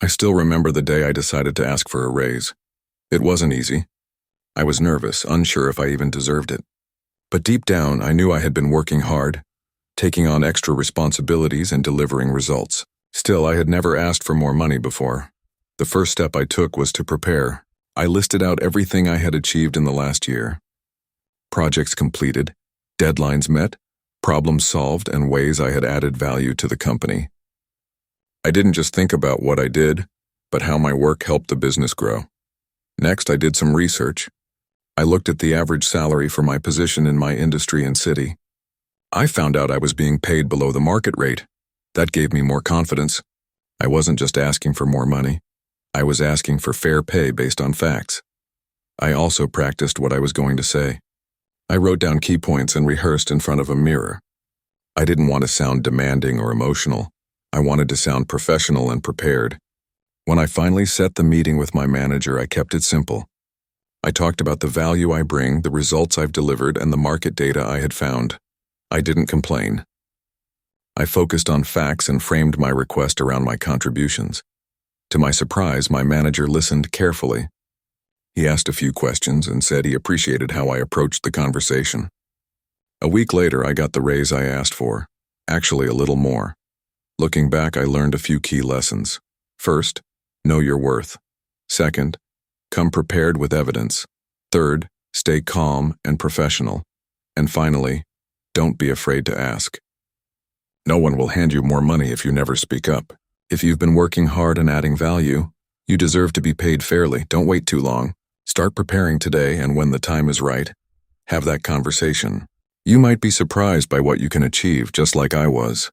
I still remember the day I decided to ask for a raise. It wasn't easy. I was nervous, unsure if I even deserved it. But deep down, I knew I had been working hard, taking on extra responsibilities and delivering results. Still, I had never asked for more money before. The first step I took was to prepare. I listed out everything I had achieved in the last year. Projects completed, deadlines met, problems solved, and ways I had added value to the company. I didn't just think about what I did, but how my work helped the business grow. Next, I did some research. I looked at the average salary for my position in my industry and city. I found out I was being paid below the market rate. That gave me more confidence. I wasn't just asking for more money. I was asking for fair pay based on facts. I also practiced what I was going to say. I wrote down key points and rehearsed in front of a mirror. I didn't want to sound demanding or emotional. I wanted to sound professional and prepared. When I finally set the meeting with my manager, I kept it simple. I talked about the value I bring, the results I've delivered, and the market data I had found. I didn't complain. I focused on facts and framed my request around my contributions. To my surprise, my manager listened carefully. He asked a few questions and said he appreciated how I approached the conversation. A week later, I got the raise I asked for, actually a little more. Looking back, I learned a few key lessons. First, know your worth. Second, come prepared with evidence. Third, stay calm and professional. And finally, don't be afraid to ask. No one will hand you more money if you never speak up. If you've been working hard and adding value, you deserve to be paid fairly. Don't wait too long. Start preparing today, and when the time is right, have that conversation. You might be surprised by what you can achieve, just like I was.